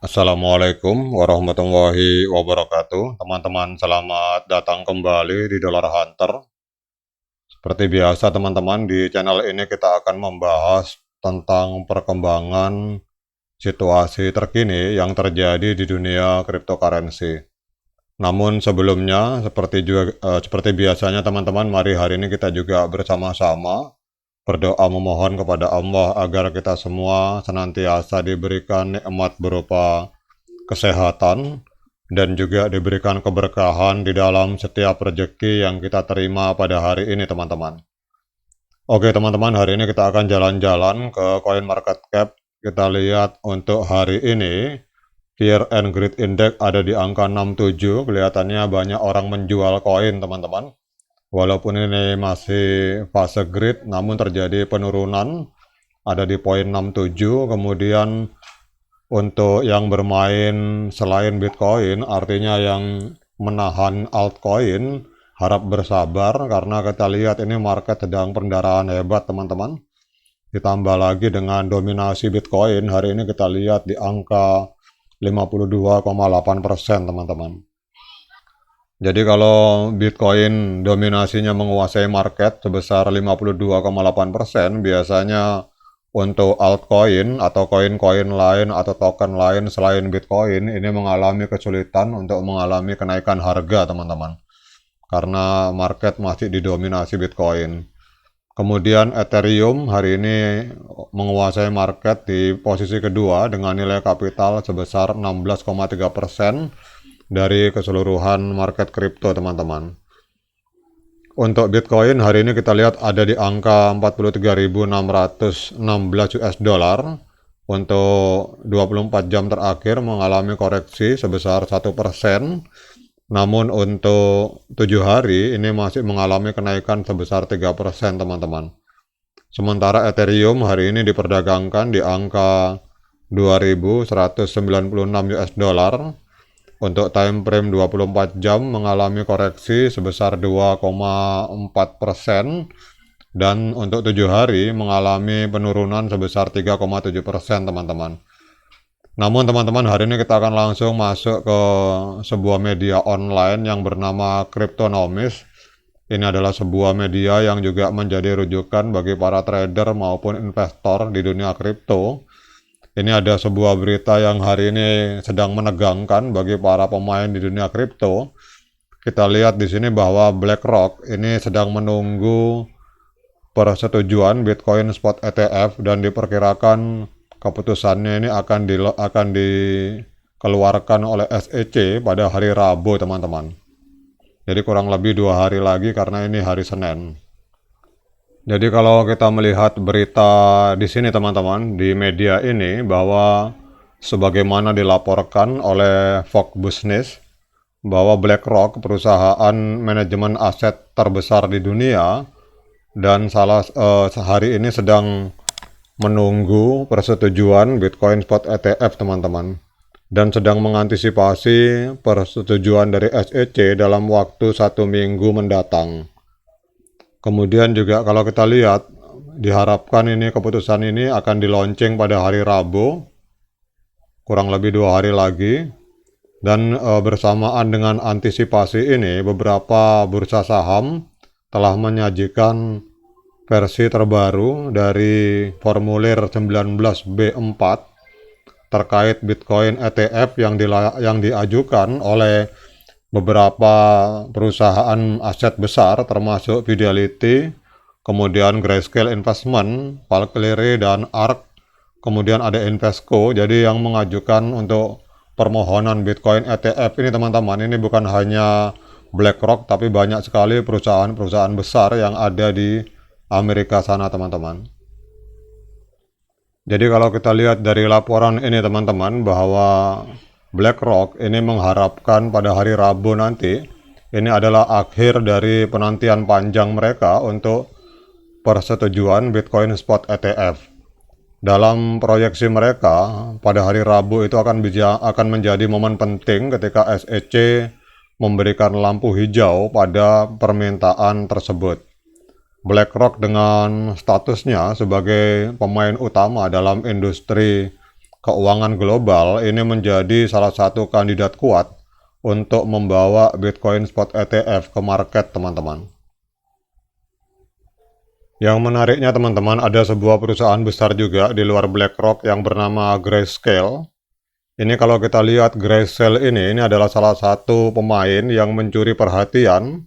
Assalamualaikum warahmatullahi wabarakatuh. Teman-teman, selamat datang kembali di Dollar Hunter. Seperti biasa, teman-teman, di channel ini kita akan membahas tentang perkembangan situasi terkini yang terjadi di dunia cryptocurrency. Namun sebelumnya, seperti biasanya, teman-teman, mari hari ini kita juga bersama-sama berdoa memohon kepada Allah agar kita semua senantiasa diberikan nikmat berupa kesehatan dan juga diberikan keberkahan di dalam setiap rezeki yang kita terima pada hari ini, teman-teman. Oke, teman-teman, hari ini kita akan jalan-jalan ke CoinMarketCap. Kita lihat untuk hari ini Fear and Greed Index ada di angka 67. Kelihatannya banyak orang menjual koin, teman-teman. Walaupun ini masih fase greed, namun terjadi penurunan ada di poin 67. Kemudian untuk yang bermain selain Bitcoin, artinya yang menahan altcoin, harap bersabar karena kita lihat ini market sedang pendarahan hebat, teman-teman. Ditambah lagi dengan dominasi Bitcoin, hari ini kita lihat di angka 52,8%, teman-teman. Jadi kalau Bitcoin dominasinya menguasai market sebesar 52,8%, biasanya untuk altcoin atau koin-koin lain atau token lain selain Bitcoin ini mengalami kesulitan untuk mengalami kenaikan harga, teman-teman. Karena market masih didominasi Bitcoin. Kemudian Ethereum hari ini menguasai market di posisi kedua dengan nilai kapital sebesar 16,3% dari keseluruhan market kripto, teman-teman. Untuk Bitcoin hari ini kita lihat ada di angka 43.616 US dollar. Untuk 24 jam terakhir mengalami koreksi sebesar 1%. Namun untuk 7 hari ini masih mengalami kenaikan sebesar 3%, teman-teman. Sementara Ethereum hari ini diperdagangkan di angka 2.196 US dollar. Untuk time frame 24 jam mengalami koreksi sebesar 2,4%. Dan untuk 7 hari mengalami penurunan sebesar 3,7%, teman-teman. Namun teman-teman, hari ini kita akan langsung masuk ke sebuah media online yang bernama Cryptonomist. Ini adalah sebuah media yang juga menjadi rujukan bagi para trader maupun investor di dunia kripto. Ini ada sebuah berita yang hari ini sedang menegangkan bagi para pemain di dunia kripto. Kita lihat di sini bahwa BlackRock ini sedang menunggu persetujuan Bitcoin Spot ETF dan diperkirakan keputusannya ini akan dikeluarkan oleh SEC pada hari Rabu, teman-teman. Jadi kurang lebih 2 hari lagi karena ini hari Senin. Jadi kalau kita melihat berita di sini, teman-teman, di media ini bahwa sebagaimana dilaporkan oleh Fox Business bahwa BlackRock, perusahaan manajemen aset terbesar di dunia, dan hari ini sedang menunggu persetujuan Bitcoin Spot ETF, teman-teman, dan sedang mengantisipasi persetujuan dari SEC dalam waktu 1 minggu mendatang. Kemudian juga kalau kita lihat, diharapkan ini keputusan ini akan di-launching pada hari Rabu, kurang lebih 2 hari lagi. Dan bersamaan dengan antisipasi ini, beberapa bursa saham telah menyajikan versi terbaru dari formulir 19B4 terkait Bitcoin ETF yang diajukan oleh beberapa perusahaan aset besar termasuk Fidelity, kemudian Grayscale Investment, Valkyrie, dan ARK, kemudian ada Invesco. Jadi yang mengajukan untuk permohonan Bitcoin ETF ini, teman-teman, ini bukan hanya BlackRock tapi banyak sekali perusahaan-perusahaan besar yang ada di Amerika sana, teman-teman. Jadi kalau kita lihat dari laporan ini, teman-teman, bahwa BlackRock ini mengharapkan pada hari Rabu nanti ini adalah akhir dari penantian panjang mereka untuk persetujuan Bitcoin Spot ETF. Dalam proyeksi mereka, pada hari Rabu itu akan menjadi momen penting ketika SEC memberikan lampu hijau pada permintaan tersebut. BlackRock dengan statusnya sebagai pemain utama dalam industri keuangan global ini menjadi salah satu kandidat kuat untuk membawa Bitcoin Spot ETF ke market, teman-teman. Yang menariknya, teman-teman, ada sebuah perusahaan besar juga di luar BlackRock yang bernama Grayscale. Ini kalau kita lihat Grayscale ini adalah salah satu pemain yang mencuri perhatian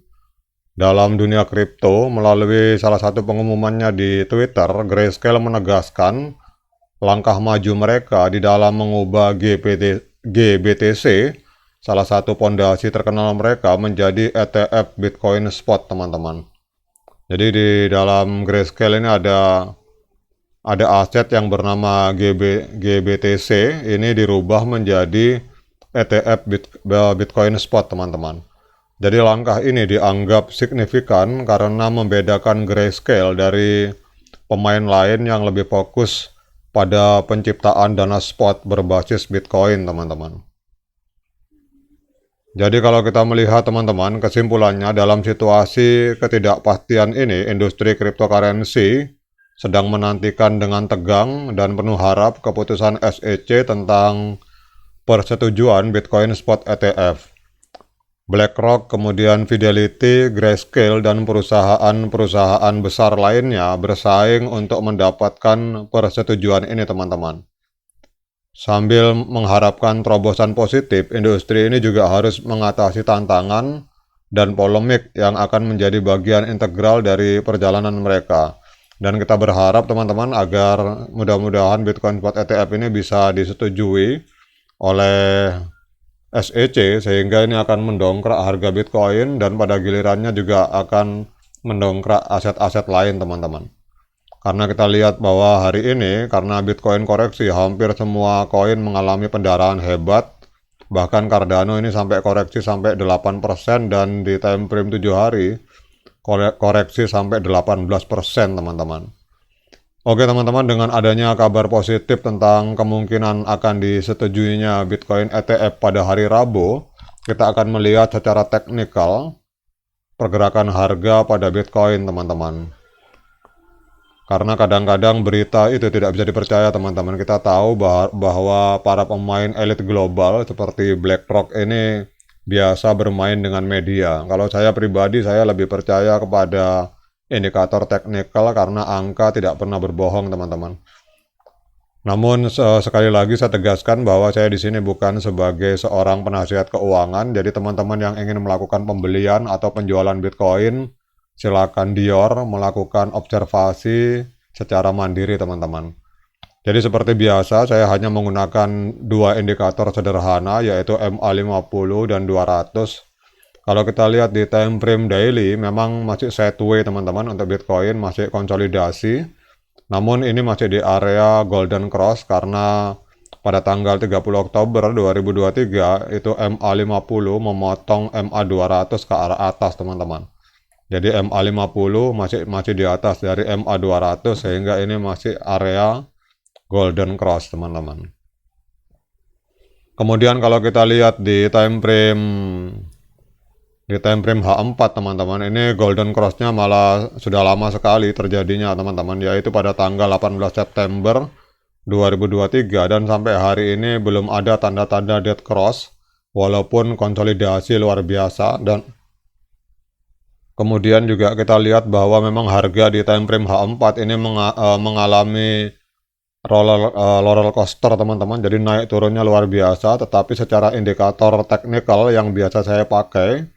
dalam dunia kripto melalui salah satu pengumumannya di Twitter. Grayscale menegaskan langkah maju mereka di dalam mengubah GBTC, salah satu pondasi terkenal mereka, menjadi ETF Bitcoin Spot, teman-teman. Jadi di dalam Grayscale ini ada aset yang bernama GBTC, ini dirubah menjadi ETF Bitcoin Spot, teman-teman. Jadi langkah ini dianggap signifikan karena membedakan Grayscale dari pemain lain yang lebih fokus pada penciptaan dana spot berbasis Bitcoin, teman-teman. Jadi kalau kita melihat, teman-teman, kesimpulannya dalam situasi ketidakpastian ini, industri cryptocurrency sedang menantikan dengan tegang dan penuh harap keputusan SEC tentang persetujuan Bitcoin Spot ETF. BlackRock, kemudian Fidelity, Grayscale, dan perusahaan-perusahaan besar lainnya bersaing untuk mendapatkan persetujuan ini, teman-teman. Sambil mengharapkan terobosan positif, industri ini juga harus mengatasi tantangan dan polemik yang akan menjadi bagian integral dari perjalanan mereka. Dan kita berharap, teman-teman, agar mudah-mudahan Bitcoin Spot ETF ini bisa disetujui oleh SEC, sehingga ini akan mendongkrak harga Bitcoin dan pada gilirannya juga akan mendongkrak aset-aset lain, teman-teman. Karena kita lihat bahwa hari ini, karena Bitcoin koreksi, hampir semua koin mengalami pendarahan hebat. Bahkan Cardano ini sampai koreksi sampai 8%, dan di time frame 7 hari koreksi sampai 18%, teman-teman. Oke, teman-teman, dengan adanya kabar positif tentang kemungkinan akan disetujuinya Bitcoin ETF pada hari Rabu, kita akan melihat secara teknikal pergerakan harga pada Bitcoin, teman-teman. Karena kadang-kadang berita itu tidak bisa dipercaya, teman-teman. Kita tahu bahwa para pemain elit global seperti BlackRock ini biasa bermain dengan media. Kalau saya pribadi, saya lebih percaya kepada indikator teknikal karena angka tidak pernah berbohong, teman-teman. Namun sekali lagi saya tegaskan bahwa saya di sini bukan sebagai seorang penasihat keuangan. Jadi teman-teman yang ingin melakukan pembelian atau penjualan Bitcoin, silakan melakukan observasi secara mandiri, teman-teman. Jadi seperti biasa, saya hanya menggunakan dua indikator sederhana, yaitu MA50 dan 200. Kalau kita lihat di time frame daily, memang masih sideways, teman-teman, untuk Bitcoin masih konsolidasi. Namun ini masih di area golden cross karena pada tanggal 30 Oktober 2023 itu MA50 memotong MA200 ke arah atas, teman-teman. Jadi MA50 masih di atas dari MA200, sehingga ini masih area golden cross, teman-teman. Kemudian kalau kita lihat di time frame H4, teman-teman, ini golden cross-nya malah sudah lama sekali terjadinya, teman-teman, yaitu pada tanggal 18 September 2023, dan sampai hari ini belum ada tanda-tanda dead cross walaupun konsolidasi luar biasa. Dan kemudian juga kita lihat bahwa memang harga di time frame H4 ini mengalami roller coaster, teman-teman. Jadi naik turunnya luar biasa, tetapi secara indikator teknikal yang biasa saya pakai,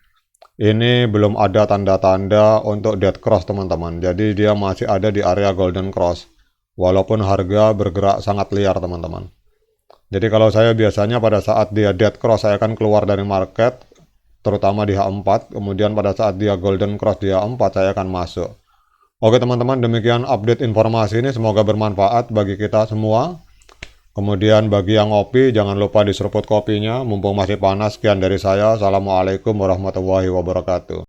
ini belum ada tanda-tanda untuk dead cross, teman-teman. Jadi dia masih ada di area golden cross walaupun harga bergerak sangat liar, teman-teman. Jadi kalau saya biasanya pada saat dia dead cross, saya akan keluar dari market, terutama di H4. Kemudian pada saat dia golden cross di H4, saya akan masuk. Oke, teman-teman, demikian update informasi ini, semoga bermanfaat bagi kita semua. Kemudian bagi yang ngopi, jangan lupa diseruput kopinya, mumpung masih panas. Sekian dari saya. Assalamualaikum warahmatullahi wabarakatuh.